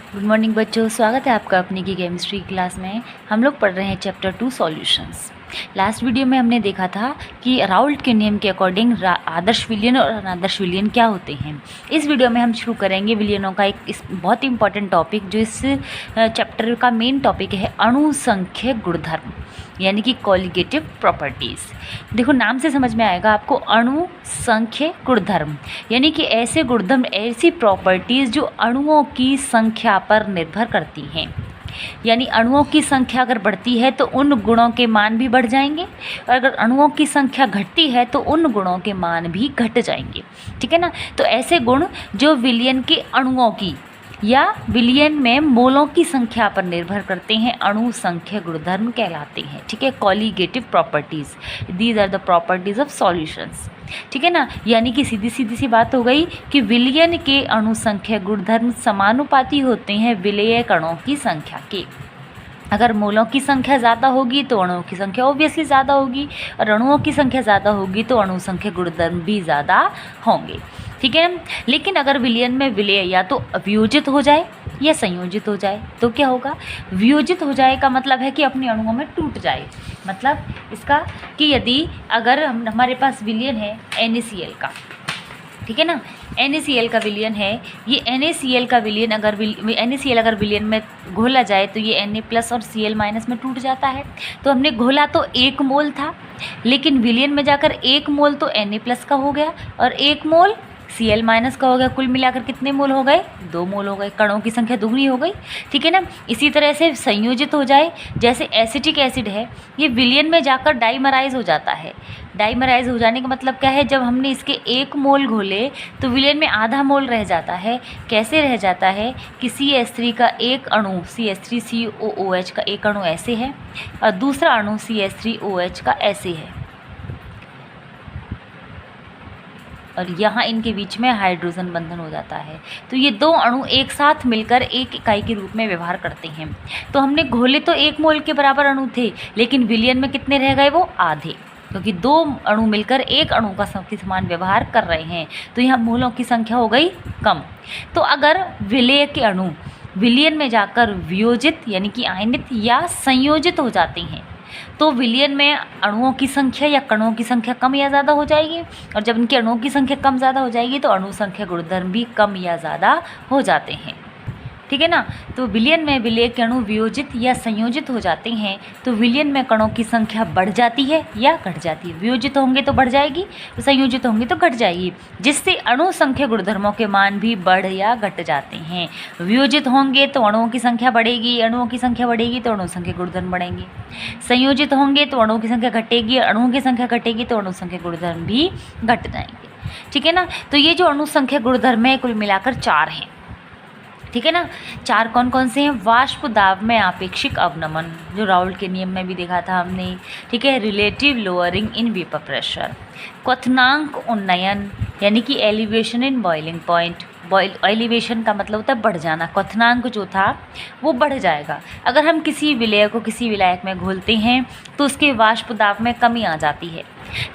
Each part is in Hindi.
गुड मॉर्निंग बच्चों, स्वागत है आपका अपनी की केमिस्ट्री क्लास में। हम लोग पढ़ रहे हैं चैप्टर 2 सॉल्यूशंस। लास्ट वीडियो में हमने देखा था कि राउल्ट के नियम के अकॉर्डिंग आदर्श विलयन और अनादर्श विलयन क्या होते हैं। इस वीडियो में हम शुरू करेंगे विलयनों का एक बहुत ही इंपॉर्टेंट टॉपिक, जो इस चैप्टर का मेन टॉपिक है अणुसंख्यक गुणधर्म, यानी कि कॉलिगेटिव प्रॉपर्टीज़। देखो, नाम से समझ में आएगा आपको, अणुसंख्यक गुणधर्म यानी कि ऐसे गुणधर्म, ऐसी प्रॉपर्टीज़ जो अणुओं की संख्या पर निर्भर करती हैं। यानी अणुओं की संख्या अगर बढ़ती है तो उन गुणों के मान भी बढ़ जाएंगे, और अगर अणुओं की संख्या घटती है तो उन गुणों के मान भी घट जाएंगे। ठीक है ना। तो ऐसे गुण जो विलयन के अणुओं की या विलयन में मोलों की संख्या पर निर्भर करते हैं, अणुसंख्यक गुणधर्म कहलाते हैं। ठीक है, colligative properties, these are the properties of solutions. ठीक है ना। यानी कि सीधी सी बात हो गई कि विलयन के अणुसंख्यक गुणधर्म समानुपाती होते हैं विलेय कणों की संख्या के। अगर मोलों की संख्या ज़्यादा होगी तो अणुओं की संख्या ऑब्वियसली ज़्यादा होगी, और अणुओं की संख्या ज़्यादा होगी तो अणुसंख्यक गुणधर्म भी ज़्यादा होंगे। ठीक है। लेकिन अगर विलयन में विलेय या तो वियोजित हो जाए या संयोजित हो जाए तो क्या होगा। वियोजित हो जाए का मतलब है कि अपने अणुओं में टूट जाए। मतलब इसका कि यदि अगर हमारे पास विलयन है NaCl का, ठीक है ना, NaCl का विलयन है, ये NaCl का विलयन अगर NaCl अगर विलयन में घोला जाए तो ये Na+ और Cl- में टूट जाता है। तो हमने घोला तो 1 मोल था, लेकिन विलयन में जाकर 1 मोल तो Na+ का हो गया और 1 मोल Cl- का हो गया। कुल मिलाकर कितने मोल हो गए? 2 मोल हो गए। कणों की संख्या दुगनी हो गई। ठीक है ना। इसी तरह से संयोजित हो जाए, जैसे एसिटिक एसिड है, ये विलयन में जाकर डाइमराइज हो जाता है। डाइमराइज हो जाने का मतलब क्या है, जब हमने इसके 1 मोल घोले तो विलयन में आधा मोल रह जाता है। कैसे रह जाता है कि CH3 का एक अणु, CH3COOH का एक अणु ऐसे है और दूसरा अणु CH3OH का ऐसे है, और यहाँ इनके बीच में हाइड्रोजन बंधन हो जाता है। तो ये 2 अणु एक साथ मिलकर एक इकाई के रूप में व्यवहार करते हैं। तो हमने घोले तो 1 मोल के बराबर अणु थे, लेकिन विलयन में कितने रह गए? वो आधे, क्योंकि 2 अणु मिलकर एक अणु का समान व्यवहार कर रहे हैं। तो यहाँ मोलों की संख्या हो गई कम। तो अगर विलेय के अणु विलयन में जाकर वियोजित यानी कि आयनित या संयोजित हो जाते हैं तो विलयन में अणुओं की संख्या या कणों की संख्या कम या ज़्यादा हो जाएगी, और जब इनके अणुओं की संख्या कम ज़्यादा हो जाएगी तो अणुसंख्यक गुणधर्म भी कम या ज़्यादा हो जाते हैं। ठीक है ना। तो विलयन में विलेय के अणु वियोजित या संयोजित हो जाते हैं तो विलयन में कणों की संख्या बढ़ जाती है या घट जाती है। वियोजित होंगे तो बढ़ जाएगी, संयोजित होंगे तो घट जाएगी, जिससे अणुसंख्यक गुणधर्मों के मान भी बढ़ या घट जाते हैं। वियोजित होंगे तो अणुओं की संख्या बढ़ेगी, अणुओं की संख्या बढ़ेगी तो अणुसंख्यक गुणधर्म बढ़ेंगे। संयोजित होंगे तो अणुओं की संख्या घटेगी, अणुओं की संख्या घटेगी तो अणुसंख्यक गुणधर्म भी घट जाएंगे। ठीक है ना। तो ये जो अणुसंख्यक गुणधर्म है कुल मिलाकर 4 हैं। ठीक है ना। 4 कौन कौन से हैं? वाष्प दाब में आपेक्षिक अवनमन, जो राउल्ट के नियम में भी देखा था हमने। ठीक है। Relative lowering in vapour pressure, क्वथनांक उन्नयन यानी कि elevation in boiling point. Elevation का मतलब होता है बढ़ जाना, क्वथनांक जो था वो बढ़ जाएगा। अगर हम किसी विलेय को किसी विलायक में घोलते हैं तो उसके वाष्प दाब में कमी आ जाती है।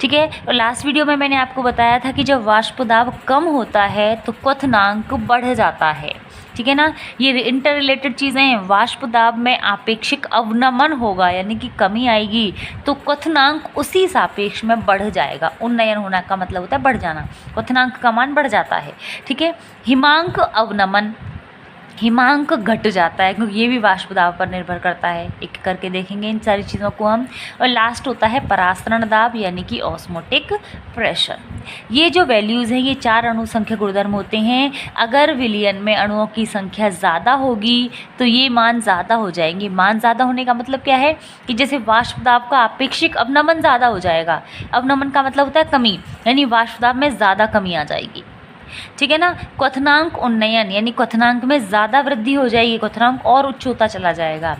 ठीक है। और लास्ट वीडियो में मैंने आपको बताया था कि जब वाष्प दाब कम होता है तो क्वथनांक बढ़ जाता है। ठीक है ना। ये इंटर रिलेटेड चीज़ें हैं। वाष्प दाब में आपेक्षिक अवनमन होगा यानी कि कमी आएगी, तो क्वथनांक उसी सापेक्ष में बढ़ जाएगा। उन्नयन होना का मतलब होता है बढ़ जाना, क्वथनांक का मान बढ़ जाता है। ठीक है। हिमांक अवनमन, हिमांक घट जाता है, क्योंकि ये भी वाष्प दाब पर निर्भर करता है। एक करके देखेंगे इन सारी चीज़ों को हम। और लास्ट होता है परासरण दाब यानी कि ऑस्मोटिक प्रेशर। ये जो वैल्यूज़ हैं ये 4 अणुसंख्यक गुणधर्म होते हैं। अगर विलयन में अणुओं की संख्या ज़्यादा होगी तो ये मान ज़्यादा हो जाएंगे। मान ज़्यादा होने का मतलब क्या है कि जैसे वाष्प दाब का आपेक्षिक अवनमन ज़्यादा हो जाएगा। अवनमन का मतलब होता है कमी, यानी वाष्प दाब में ज़्यादा कमी आ जाएगी। ठीक है ना। क्वथनांक उन्नयन यानी क्वथनांक में ज़्यादा वृद्धि हो जाएगी, क्वथनांक और उच्च होता चला जाएगा।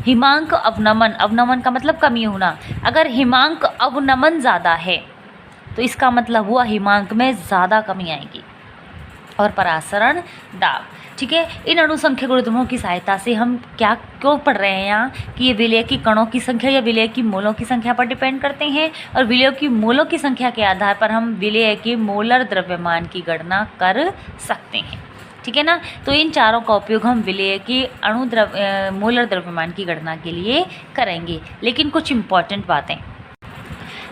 हिमांक अवनमन, अवनमन का मतलब कमी होना। अगर हिमांक अवनमन ज़्यादा है तो इसका मतलब हुआ हिमांक में ज़्यादा कमी आएगी। और परासरण दाब, ठीक है। इन अणुसंख्यक गुणधर्मों की सहायता से हम क्या क्यों पढ़ रहे हैं यहाँ कि ये विलेय की कणों की संख्या या विलेय की मोलों की संख्या पर डिपेंड करते हैं, और विलेय की मोलों की संख्या के आधार पर हम विलेय के मोलर द्रव्यमान की गणना कर सकते हैं। ठीक है ना। तो इन चारों का उपयोग हम विलेय के मोलर द्रव्यमान की गणना के लिए करेंगे। लेकिन कुछ इम्पॉर्टेंट बातें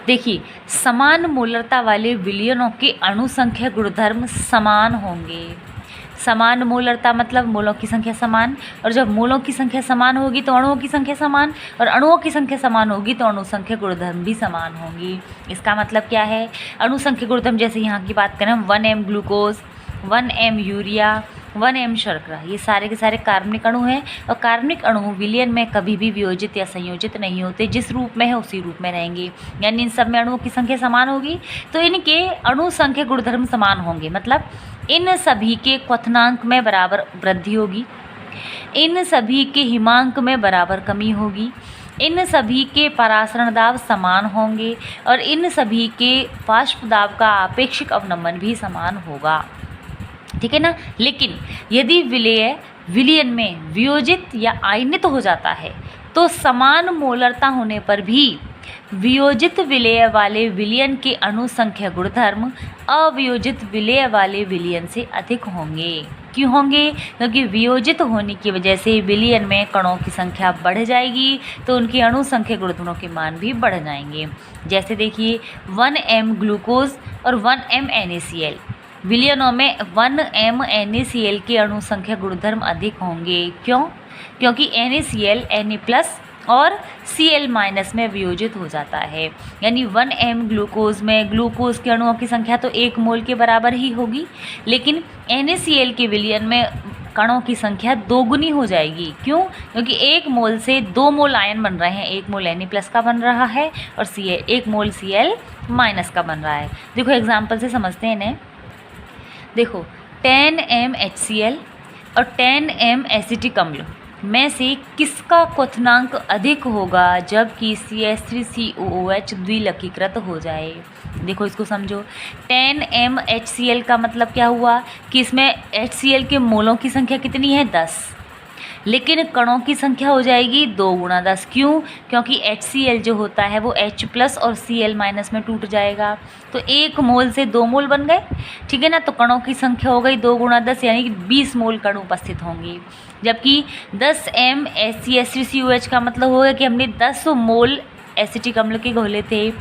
देखिए, समान मोलरता वाले विलयनों के अणु संख्या गुणधर्म समान होंगे। समान मोलरता मतलब मोलों की संख्या समान, और जब मोलों की संख्या समान होगी तो अणुओं की संख्या समान, और अणुओं की संख्या समान होगी तो अणु संख्या गुणधर्म भी समान होंगी। इसका मतलब क्या है, अणु संख्या गुणधर्म जैसे यहाँ की बात करें हम 1m glucose, 1m urea, 1m शर्करा, ये सारे के सारे कार्बनिक अणु हैं। और कार्बनिक अणु विलयन में कभी भी वियोजित या संयोजित नहीं होते, जिस रूप में है उसी रूप में रहेंगे। यानी इन सब में अणुओं की संख्या समान होगी तो इनके अणु संख्या गुणधर्म समान होंगे, मतलब इन सभी के क्वथनांक में बराबर वृद्धि होगी, इन सभी के हिमांक में बराबर कमी होगी, इन सभी के परासरण दाब समान होंगे, और इन सभी के वाष्प दाब का आपेक्षिक अवनमन भी समान होगा। ठीक है ना। लेकिन यदि विलयन में वियोजित या आयनित हो जाता है तो समान मोलरता होने पर भी वियोजित विलेय वाले विलयन के अणु संख्या गुणधर्म अवियोजित विलेय वाले विलयन से अधिक होंगे। क्यों होंगे? क्योंकि वियोजित होने की वजह से विलयन में कणों की संख्या बढ़ जाएगी तो उनके अणु संख्या गुणधर्मों के मान भी बढ़ जाएंगे। जैसे देखिए 1m ग्लूकोज और 1m NaCl, विलयनों में 1m NaCl के अणु संख्या गुणधर्म अधिक होंगे। क्यों? क्योंकि NaCl Na+ और Cl- में वियोजित हो जाता है। यानी 1m ग्लूकोज में ग्लूकोज के अणुओं की संख्या तो 1 मोल के बराबर ही होगी, लेकिन NaCl के विलयन में कणों की संख्या दोगुनी हो जाएगी। क्यों? क्योंकि 1 मोल से 2 मोल आयन बन रहे हैं, 1 मोल Na+ का बन रहा है और 1 मोल Cl- का बन रहा है। देखो एग्जाम्पल से समझते हैं इन्हें। देखो 10m HCl और 10m एसिटिक अम्ल में से किसका क्वथनांक अधिक होगा जबकि CH3COOH द्विलकीकृत हो जाए। देखो इसको समझो, 10m HCl का मतलब क्या हुआ कि इसमें HCl के मोलों की संख्या कितनी है 10, लेकिन कणों की संख्या हो जाएगी 2 × 10। क्यों? क्योंकि HCl जो होता है वो H+ और Cl- में टूट जाएगा, तो 1 मोल से 2 मोल बन गए। ठीक है ना। तो कणों की संख्या हो गई 2 × 10 यानी कि 20 मोल कण उपस्थित होंगे, जबकि 10m CH3COH का मतलब होगा कि हमने 10 मोल एसिटिक अम्ल के घोले थे,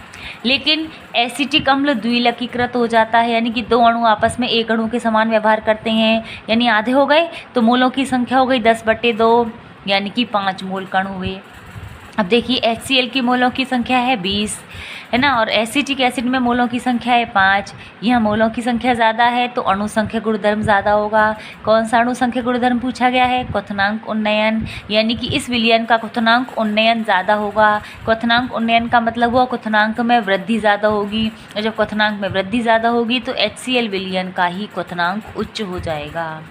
लेकिन एसिटिक अम्ल द्विलकीकृत हो जाता है, यानी कि 2 अणु आपस में 1 अणु के समान व्यवहार करते हैं, यानी आधे हो गए, तो मोलों की संख्या हो गई 10/2 यानी कि 5 मोल कण हुए। अब देखिए HCl की मोलों की संख्या है 20, है ना, और एसिटिक एसिड में मोलों की संख्या है 5। यहाँ मोलों की संख्या ज़्यादा है तो अणु संख्या गुणधर्म ज़्यादा होगा। कौन सा अणु संख्या गुणधर्म पूछा गया है? क्वथनांक उन्नयन, यानी कि इस विलयन का क्वथनांक उन्नयन ज़्यादा होगा। क्वथनांक उन्नयन का मतलब हुआ क्वथनांक में वृद्धि ज़्यादा होगी, और जब क्वथनांक में वृद्धि ज़्यादा होगी तो HCl विलयन का ही क्वथनांक उच्च हो जाएगा।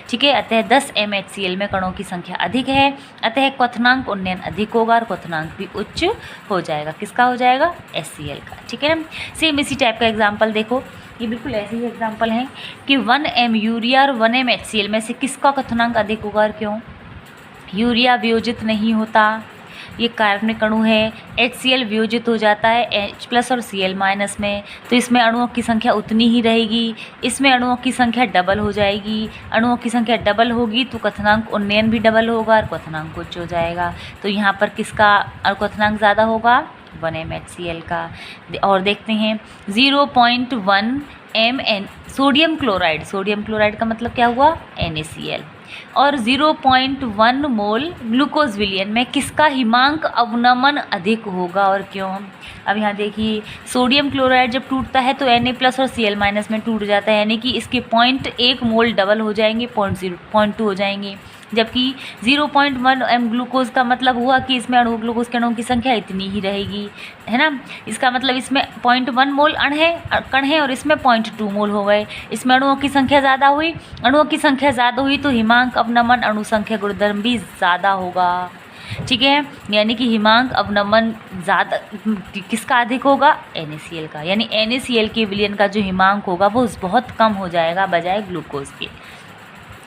ठीक है। अतः 10m HCl में कणों की संख्या अधिक है, अतः क्वथनांक उन्नयन अधिक होगा और क्वथनांक भी उच्च हो जाएगा। किसका हो जाएगा? HCl का। ठीक है ना। सेम इसी टाइप का एग्जाम्पल देखो, ये बिल्कुल ऐसे ही एग्जाम्पल हैं कि 1m यूरिया और 1m HCl में से किसका क्वथनांक अधिक होगा और क्यों? यूरिया वियोजित नहीं होता, ये कार्बनिक अणु है। HCl वियोजित हो जाता है H+ और Cl- में, तो इसमें अणुओं की संख्या उतनी ही रहेगी, इसमें अणुओं की संख्या डबल हो जाएगी। अणुओं की संख्या डबल होगी तो क्वथनांक उन्नयन भी डबल होगा और क्वथनांक उच्च हो जाएगा। तो यहाँ पर किसका क्वथनांक ज़्यादा होगा? 1m HCl का। और देखते हैं 0.1 mn सोडियम क्लोराइड का मतलब क्या हुआ? NaCl। और 0.1 मोल ग्लूकोज विलयन में किसका हिमांक अवनमन अधिक होगा और क्यों? अब यहाँ देखिए सोडियम क्लोराइड जब टूटता है तो Na+ और Cl- में टूट जाता है, यानी कि इसके 0.1 मोल डबल हो जाएंगे, 0.2 हो जाएंगे, जबकि 0.1 m ग्लूकोज का मतलब हुआ कि इसमें ग्लूकोज के अणुओं की संख्या इतनी ही रहेगी, है ना। इसका मतलब इसमें 0.1 मोल कण है और इसमें 0.2 मोल हो गए। इसमें अणुओं की संख्या ज़्यादा हुई तो हिमांक अवनमन अणु संख्या गुणधर्म भी ज़्यादा होगा। ठीक है। यानी कि हिमांक अवनमन ज़्यादा किसका अधिक होगा? NaCl का। यानी NaCl के विलयन का जो हिमांक होगा वो बहुत कम हो जाएगा बजाय ग्लूकोज के।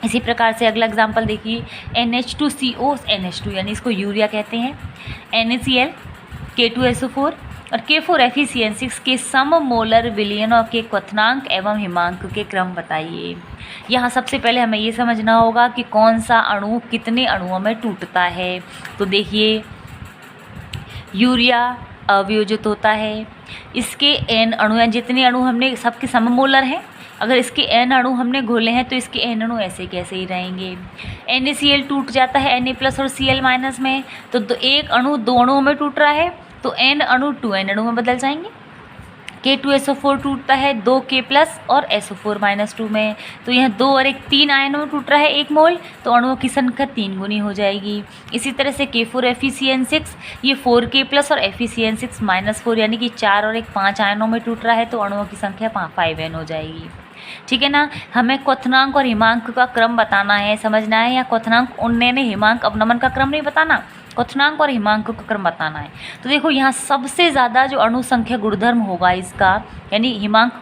इसी प्रकार से अगला एग्जाम्पल देखिए NH2CO NH2, यानी इसको यूरिया कहते हैं, NaCl K2SO4 और K4Fe के सम मोलर विलयनों के क्वथनांक एवं हिमांक के क्रम बताइए। यहाँ सबसे पहले हमें ये समझना होगा कि कौन सा अणु कितने अणुओं में टूटता है। तो देखिए, यूरिया अवियोजित होता है, इसके n अणु हैं, जितने अणु हमने सबके सममोलर हैं, अगर इसके n अणु हमने घोले हैं तो इसके n अणु ऐसे कैसे ही रहेंगे। NaCl टूट जाता है Na+ और Cl- में, तो एक अणु दो अणुओं में टूट रहा है तो n अणु 2n अणु में बदल जाएंगे। K2SO4 टूटता है 2K+ और SO4- में, तो यह 2 और 1 3 आयनों में टूट रहा है 1 मोल, तो अणुओं की संख्या 3 गुनी हो जाएगी। इसी तरह से K4FeCN6 ये 4K+ और FeCN6-4 यानी कि 4 और 1 5 आयनों में टूट रहा है, तो अणुओं की संख्या 5n हो जाएगी। ठीक है ना। हमें क्वथनांक और हिमांक का क्रम बताना है, समझना है। या क्वथनांक उन्नयन हिमांक अवनमन का क्रम नहीं बताना, क्वथनांक और हिमांक का क्रम बताना है। तो देखो, यहाँ सबसे ज़्यादा जो अणु संख्या गुणधर्म होगा इसका, यानी हिमांक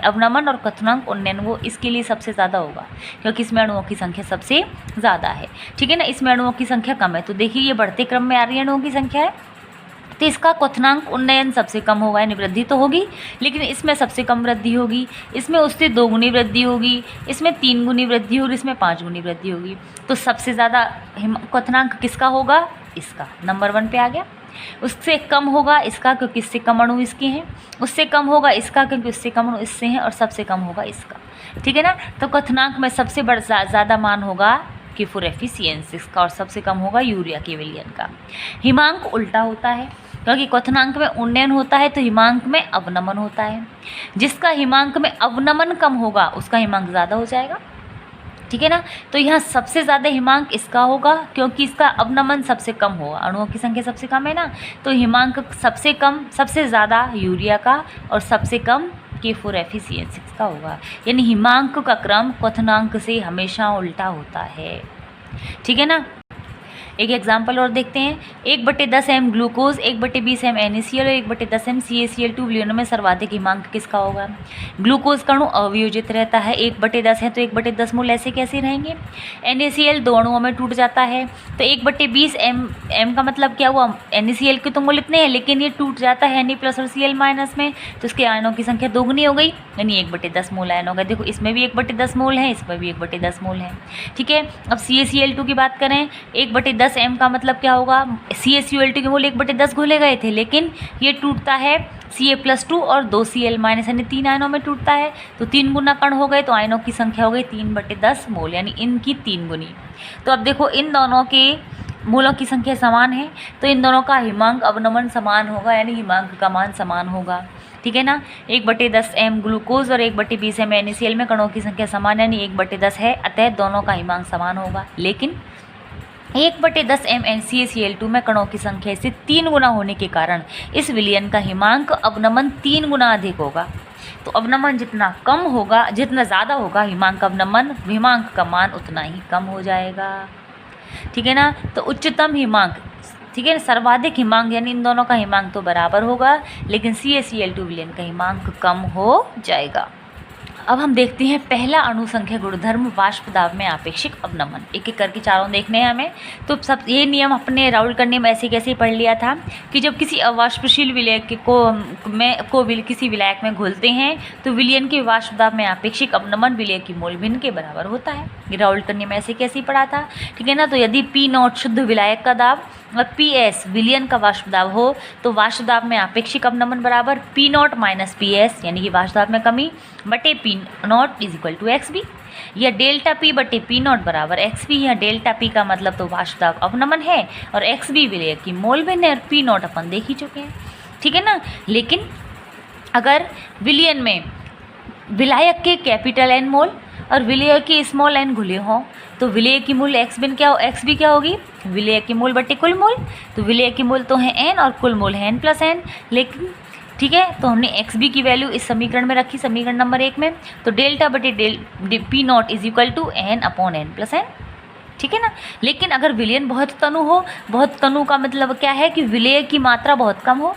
अवनमन और क्वथनांक उन्नयन, वो इसके लिए सबसे ज़्यादा होगा क्योंकि इसमें अणुओं की संख्या सबसे ज़्यादा है। ठीक है ना। इसमें अणुओं की संख्या कम है, तो देखिए ये बढ़ते क्रम में आ रही अणुओं की संख्या है, तो इसका क्वथनांक उन्नयन सबसे कम होगा, यानी वृद्धि तो होगी लेकिन इसमें सबसे कम वृद्धि होगी। इसमें उससे 2 गुनी वृद्धि होगी, इसमें 3 गुनी वृद्धि होगी, इसमें 5 गुनी वृद्धि होगी। तो सबसे ज़्यादा क्वथनांक किसका होगा? इसका, नंबर 1 पे आ गया। उससे कम होगा इसका क्योंकि इससे कम अणु इसके हैं, उससे कम होगा इसका क्योंकि उससे कम अणु इससे हैं, और सबसे कम होगा इसका। ठीक है ना। तो क्वथनांक में सबसे ज़्यादा मान होगा K4FeCN6 का और सबसे कम होगा यूरिया के विलयन का। हिमांक उल्टा होता है क्योंकि क्वथनांक में उन्नयन होता है तो हिमांक में अवनमन होता है। जिसका हिमांक में अवनमन कम होगा उसका हिमांक ज़्यादा हो जाएगा। ठीक है ना। तो यहाँ सबसे ज़्यादा हिमांक इसका होगा क्योंकि इसका अवनमन सबसे कम होगा, अणुओं की संख्या सबसे कम है ना, तो हिमांक सबसे कम सबसे ज़्यादा यूरिया का और सबसे कम K4FeCN6 का होगा। यानी हिमांक का क्रम क्वथनांक से हमेशा उल्टा होता है। ठीक है ना। एक एग्जाम्पल और देखते हैं। 1/10 m ग्लूकोज, 1/20 m NaCl और 1/10 m CaCl2 विलयनों में सर्वाधिक हिमांक किसका होगा? ग्लूकोज का अणु अवियोजित रहता है, 1/10 है तो 1/10 मोल ऐसे कैसे रहेंगे। NaCl 2 अणुओं में टूट जाता है, तो 1/20 m का मतलब क्या हुआ? NaCl के तो मोल इतने हैं लेकिन ये टूट जाता है Na+ और Cl- में, तो इसके आयनों की संख्या 2 गुनी हो गई, यानी 1/10 मोल आयन हो गए। देखो इसमें भी 1/10 मोल है, इसमें भी 1/10 मोल है। ठीक है। अब CaCl2 की बात करें, 1/10 m का मतलब क्या होगा? CaCl2 के मोल 1/10 घोले गए थे लेकिन ये टूटता है Ca+2 और 2 Cl- यानी 3 आयनों में टूटता है, तो 3 गुना कण हो गए, तो आयनों की संख्या हो गई 3/10 मोल, यानी इनकी 3 गुनी। तो अब देखो इन दोनों के मोलों की संख्या समान है तो इन दोनों का हिमांक अवनमन समान होगा, यानी हिमांक का मान समान होगा। ठीक है ना। 1/10 m ग्लूकोज और 1/20 m NaCl में कणों की संख्या समान, यानी 1/10 है, अतः दोनों का हिमांक समान होगा। लेकिन 1/10 m CaCl2 में कणों की संख्या से 3 गुना होने के कारण इस विलयन का हिमांक अवनमन 3 गुना अधिक होगा। तो अवनमन जितना कम होगा, जितना ज़्यादा होगा हिमांक अवनमन, हिमांक का मान उतना ही कम हो जाएगा। ठीक है ना। तो उच्चतम हिमांक, ठीक है ना, सर्वाधिक हिमांक, यानी इन दोनों का हिमांक तो बराबर होगा लेकिन CaCl2 विलयन का हिमांक कम हो जाएगा। अब हम देखते हैं पहला अणु संख्या गुणधर्म वाष्प दाब में आपेक्षिक अवनमन। एक एक करके चारों देखने हैं हमें। तो सब ये नियम अपने राउल करने में ऐसे कैसे पढ़ लिया था कि जब किसी अवाष्पशील विलयक किसी विलायक में घोलते हैं तो विलयन के वाष्प दाब में आपेक्षिक अवनमन विलयक की मोल भिन्न के बराबर होता है। ये राउल करने में ऐसे कैसे पढ़ा था। ठीक है ना। तो यदि P0 शुद्ध विलायक का दाब और PS विलयन का वाष्प दाब हो तो वाष्प दाब में आपेक्षिक अवनमन बराबर P0 - PS, यानी कि वाष्प दाब में कमी बटे P0 = XB, या डेल्टा P बटे P0 बराबर XB, या डेल्टा P का मतलब तो वाष्प दाब अवनमन है और XB विलयक की मोल भिन्न है और P0 अपन देख ही चुके हैं। ठीक है ना। लेकिन अगर विलयन में विलायक के कैपिटल N मोल और विलयक की स्मॉल n घुले हों तो विलयक की मूल XB क्या होगी? विलयक की मूल बटे कुल मूल। तो विलयक की मूल तो है n और कुल मूल है n+n, लेकिन ठीक है, तो हमने XB की वैल्यू इस समीकरण में रखी, समीकरण नंबर 1 में। तो डेल्टा बटे P0 = n/n+n। ठीक है ना। लेकिन अगर विलयन बहुत तनु हो, बहुत तनु का मतलब क्या है कि विलयक की मात्रा बहुत कम हो,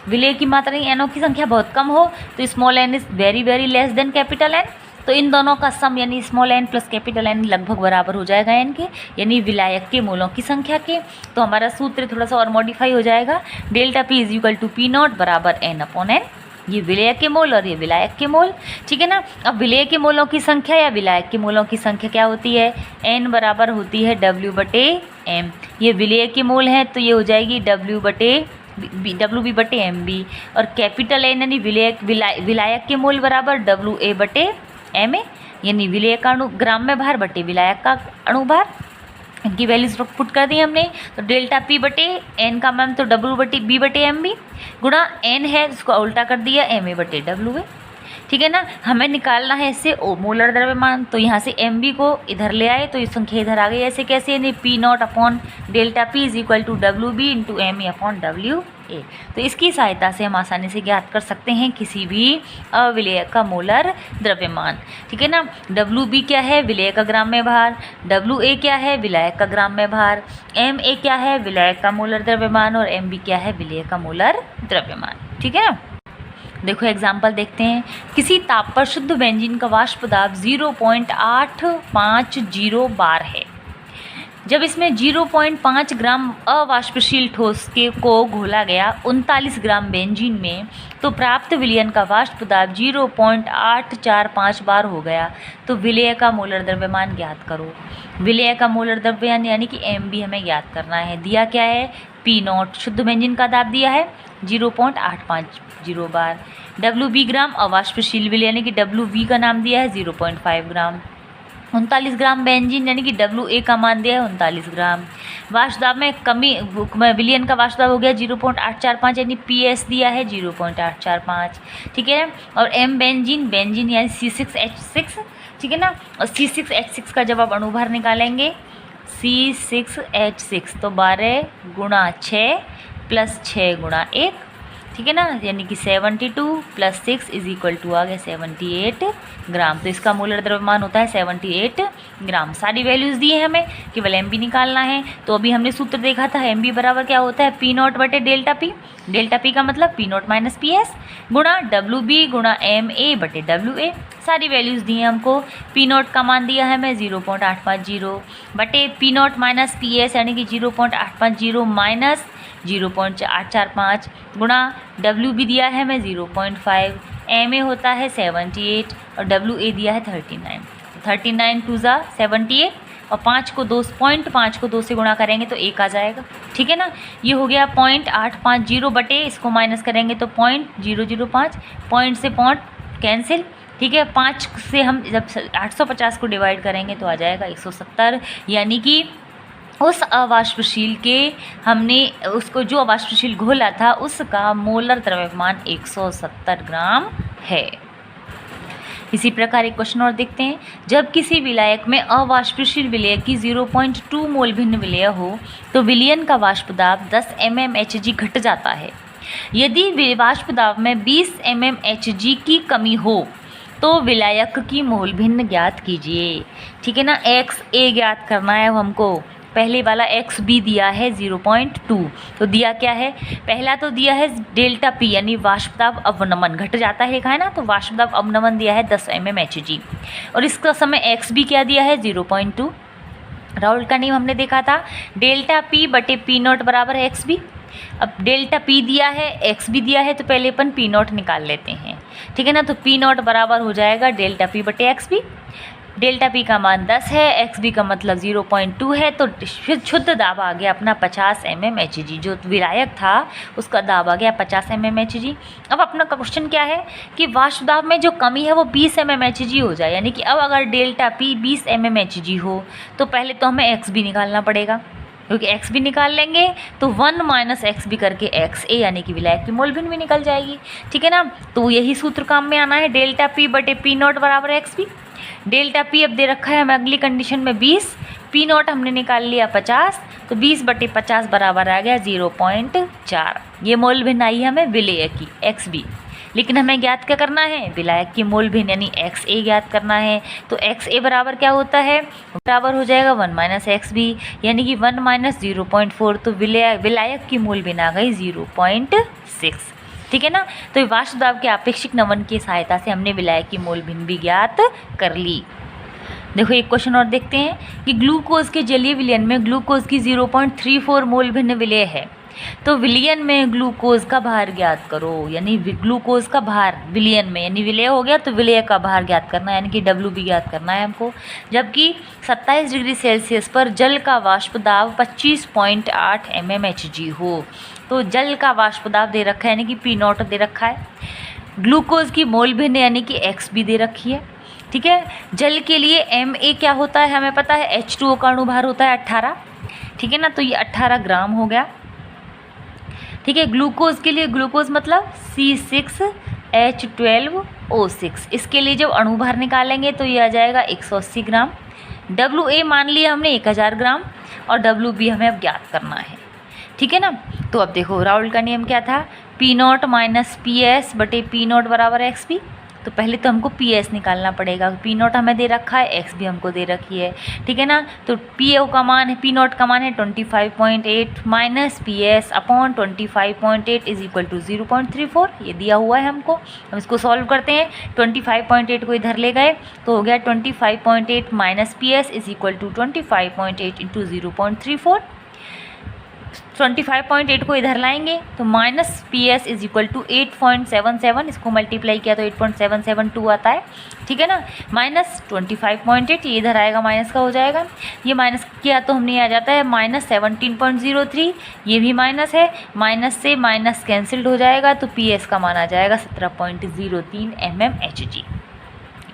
विलयक की मात्रा एनओ की संख्या बहुत कम हो, तो small n is very very less than capital N। तो इन दोनों का सम यानी small N plus capital N लगभग बराबर हो जाएगा एन के, यानी विलायक के मोलों की संख्या के। तो हमारा सूत्र थोड़ा सा और मॉडिफाई हो जाएगा, delta P is equal to P naught बराबर एन अपॉन एन। ये विलेय के मोल और ये विलायक के मोल, ठीक है ना। अब विलेय के मोलों की संख्या या विलायक के मोलों की संख्या क्या होती है, एन बराबर होती है डब्ल्यू बटे एम। ये विलेय के मोल हैं तो ये हो जाएगी डब्ल्यू बी बटे एम बी, और कैपिटल एन यानी विलायक के मोल बराबर डब्ल्यू ए बटे एम ए, यानी विलेय का अणु ग्राम में भार बटे विलायक का अणु भार। इनकी वैल्यूज पुट कर दी हमने, तो डेल्टा पी बटे एन का मैम तो डब्ल्यू बटे बी बटे एम बी गुणा एन है उसको उल्टा कर दिया एम ए बटे डब्ल्यू ए, ठीक है ना। हमें निकालना है इससे मोलर द्रव्यमान, तो यहाँ से एम बी को इधर ले आए तो ये संख्या इधर आ गई। ऐसे कैसे, यानी P naught upon delta P is equal to W B into M A upon W A. तो इसकी सहायता से हम आसानी से ज्ञात कर सकते हैं किसी भी अविलेय का मोलर द्रव्यमान, ठीक है ना। डब्ल्यू बी क्या है, विलेय का ग्राम में भार, डब्ल्यू ए क्या है, विलायक का ग्राम में भार, एम ए क्या है, विलायक का मोलर द्रव्यमान, और एम बी क्या है, विलेय का मोलर द्रव्यमान, ठीक है ना। देखो एग्जाम्पल देखते हैं। किसी ताप पर शुद्ध बेंजीन का वाष्प दाब 0.850 बार है। जब इसमें 0.5 ग्राम अवाष्पशील ठोस को घोला गया 39 ग्राम बेंजीन में, तो प्राप्त विलयन का वाष्प दाब 0.845 बार हो गया। तो विलेय का मोलर द्रव्यमान ज्ञात करो। विलेय का मोलर द्रव्यमान यानी कि एम बी हमें ज्ञात करना है। दिया क्या है, पी नॉट शुद्ध बेंजीन का दाब दिया है 0.850 बार, डब्ल्यू बी ग्राम अवाष्पशील विलेय यानी कि डब्ल्यू बी का नाम दिया है 0.5 ग्राम, 39 ग्राम बेंजीन यानी कि डब्ल्यू ए का मान दिया है 39 ग्राम। वाष्प दाब में कमी, विलयन का वाष्प दाब हो गया 0.845 यानी पी एस दिया है 0.845, ठीक है। और एम बेंजीन यानी C6H6, ठीक है ना। और C6H6 का जब आप अणुभार निकालेंगे C6H6 तो 12 गुणा 6 प्लस 6 गुणा 1, ठीक है ना, यानी कि 72 प्लस 6 इज इक्वल टू आ गया 78 ग्राम। तो इसका मोलर द्रव्यमान होता है 78 ग्राम। सारी वैल्यूज़ दी है हमें, केवल एम बी निकालना है। तो अभी हमने सूत्र देखा था, एम बी बराबर क्या होता है, पी नॉट बटे डेल्टा पी। डेल्टा पी का मतलब P not minus P S गुणा डब्ल्यू बी गुणा एम ए बटे डब्ल्यू ए। सारी वैल्यूज़ दी हैं हमको। पी नॉट का मान दिया है हमें 0.850 बटे P not minus P S यानी कि 0.850 माइनस 0.845 गुणा डब्ल्यू बी दिया है हमें 0.5, एम ए होता है 78 और डब्ल्यू ए दिया है 39। 39 टू ज़ा 78 और 5 को 2 से गुणा करेंगे तो 1 आ जाएगा, ठीक है ना। ये हो गया 0.850 बटे, इसको माइनस करेंगे तो 0.005, पॉइंट से पॉइंट कैंसिल, ठीक है। 5 से हम जब 850 को डिवाइड करेंगे तो आ जाएगा 170, यानी कि उस अवाष्पशील के हमने उसको जो अवाष्पशील घोला था उसका मोलर द्रव्यमान 170 ग्राम है। इसी प्रकार एक क्वेश्चन और देखते हैं। जब किसी विलायक में अवाष्पशील विलेय की 0.2 मोल भिन्न विलेय हो तो विलयन का वाष्प दाब 10 mmHg घट जाता है। यदि वाष्प दाब में 20 mmHg की कमी हो तो विलायक की मोल भिन्न ज्ञात कीजिए, ठीक है ना। एक्स ए ज्ञात करना है हमको। पहले वाला एक्स बी दिया है 0.2, तो दिया क्या है, पहला तो दिया है डेल्टा पी यानी वाष्प दाब अवनमन घट जाता है, लिखा है ना। तो वाष्प दाब अवनमन दिया है 10 mmHg और इसका समय एक्स बी क्या दिया है 0.2। राउल का नियम हमने देखा था, डेल्टा पी बटे पी नॉट बराबर है एक्स बी। अब डेल्टा पी दिया है, एक्स बी दिया है, तो पहले अपन पी नॉट निकाल लेते हैं, ठीक है ना। तो पी नॉट बराबर हो जाएगा डेल्टा पी बटे एक्स बी। डेल्टा पी का मान 10 है, एक्स बी का मतलब 0.2 है, तो शुद्ध दाब आ गया अपना 50 mmHg। जो विलायक था उसका दाब आ गया 50 mmHg। अब अपना क्वेश्चन क्या है कि वाष्प दाब में जो कमी है वो 20 mmHg हो जाए, यानी कि अब अगर डेल्टा पी 20 mmHg हो तो पहले तो हमें एक्स बी निकालना पड़ेगा, क्योंकि एक्स बी निकाल लेंगे तो 1 माइनस एक्स बी करके एक्स ए यानी कि विलायक की मोल भिन्न भी निकल जाएगी, ठीक है ना। तो यही सूत्र काम में आना है, डेल्टा पी बटे पी नॉट बराबर एक्स बी। डेल्टा पी अब दे रखा है हमें अगली कंडीशन में 20, पी नॉट हमने निकाल लिया 50, तो 20 बटे 50 बराबर आ गया 0.4। ये मोल भिन्न आई हमें विलेय की एक्स बी। लेकिन हमें ज्ञात क्या करना है, विलायक की मोल भिन्न यानी एक्स ए ज्ञात करना है। तो एक्स ए बराबर क्या होता है, बराबर हो जाएगा 1 माइनस एक्स बी यानी कि 1 माइनस 0.4। तो विलायक की मोल भिन्न आ गई 0.6। ठीक है ना। तो वाष्प दाब के आपेक्षिक नमन की सहायता से हमने विलायक की मोल भिन्न भी ज्ञात कर ली। देखो एक क्वेश्चन और देखते हैं कि ग्लूकोज के जलीय विलयन में ग्लूकोज की 0.34 मोल भिन्न विलेय है, तो विलयन में ग्लूकोज का भार ज्ञात करो। यानी ग्लूकोज का भार विलयन में, यानी विलेय हो गया तो विलेय का भार ज्ञात करना है, यानी कि WB ज्ञात करना है हमको। जबकि 27 डिग्री सेल्सियस पर जल का वाष्प दाब 25.8 mmHg हो, तो जल का वाष्प दाब दे रखा है, यानी कि P0 दे रखा है। ग्लूकोज की मोल भिन्न यानी कि X भी दे रखी है। ठीक है, जल के लिए Ma क्या होता है हमें पता है, H2O का अणुभार होता है 18। ठीक है ना, तो ये 18 ग्राम हो गया। ठीक है, ग्लूकोज के लिए ग्लूकोज मतलब C6H12O6, इसके लिए जब अणुभार निकालेंगे तो ये आ जाएगा 180 ग्राम। WA मान लिया हमने 1000 ग्राम और WB हमें अब ज्ञात करना है। ठीक है ना, तो अब देखो राउल का नियम क्या था, P0 माइनस PS बटे P0 बराबर XB। तो पहले तो हमको PS निकालना पड़ेगा, P0 हमें दे रखा है, X भी हमको दे रखी है। ठीक है ना, तो PO का मान है, P0 का मान है 25.8 minus PS upon 25.8 is equal to 0.34, ये दिया हुआ है हमको। हम इसको सॉल्व करते हैं, 25.8 को इधर ले गए तो हो गया 25.8 minus PS is equal to 25.8 into 0.34। 25.8 को इधर लाएंगे तो minus PS is equal to 8.77, इसको मल्टीप्लाई किया तो 8.772 आता है। ठीक है ना, माइनस 25.8 ये इधर आएगा, माइनस का हो जाएगा, ये माइनस किया तो हमने आ जाता है माइनस 17.03, ये भी माइनस है, माइनस से माइनस कैंसिल्ड हो जाएगा तो PS का मान आ जाएगा 17.03 mmHg।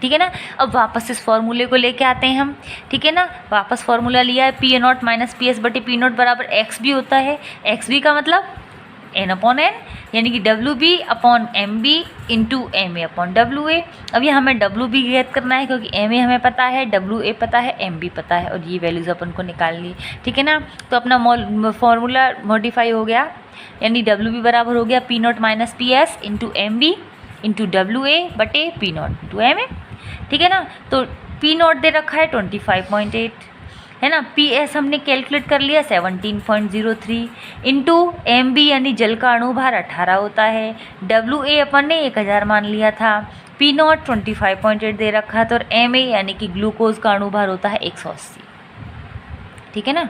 ठीक है ना, अब वापस इस फॉर्मूले को लेके आते हैं हम। ठीक है ना, वापस फॉर्मूला लिया है, P0 माइनस PS बटे P0 बराबर X भी होता है। XB का मतलब N अपॉन N, यानी कि WB upon MB into MA upon WA। अब ये हमें WB ज्ञात करना है क्योंकि MA हमें पता है, WA पता है, MB पता है, और ये वैल्यूज़ अपन को निकालनी। ठीक है ना, तो अपना फॉर्मूला मॉडिफाई हो गया, यानी WB बराबर हो गया P0 minus PS into MB into WA बटे P0 इंटू MA। ठीक है ना, तो P0 दे रखा है 25.8, है ना, PS हमने कैलकुलेट कर लिया 17.03 इंटू MB यानी जल का अणुभार 18 होता है, WA अपन ने 1000 मान लिया था, P0 25.8 दे रखा था, और MA यानी कि ग्लूकोज का अणुभार होता है 180। ठीक है ना,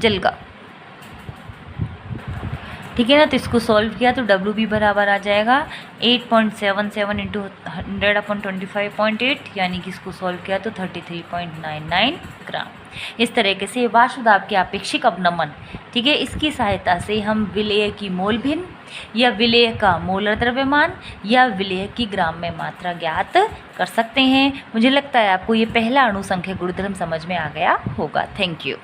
जल का। ठीक है ना, तो इसको सॉल्व किया तो WB बराबर आ जाएगा 8.77 इंटू 100 अपॉन 25.8, यानी कि इसको सॉल्व किया तो 33.99 ग्राम। इस तरीके से वाष्प दाब के आपेक्षिक अवनमन, ठीक है, इसकी सहायता से हम विलेय की मोल भिन्न या विलेय का मोलर द्रव्यमान या विलेय की ग्राम में मात्रा ज्ञात कर सकते हैं। मुझे लगता है आपको ये पहला अणु संख्या गुणधर्म समझ में आ गया होगा। Thank you.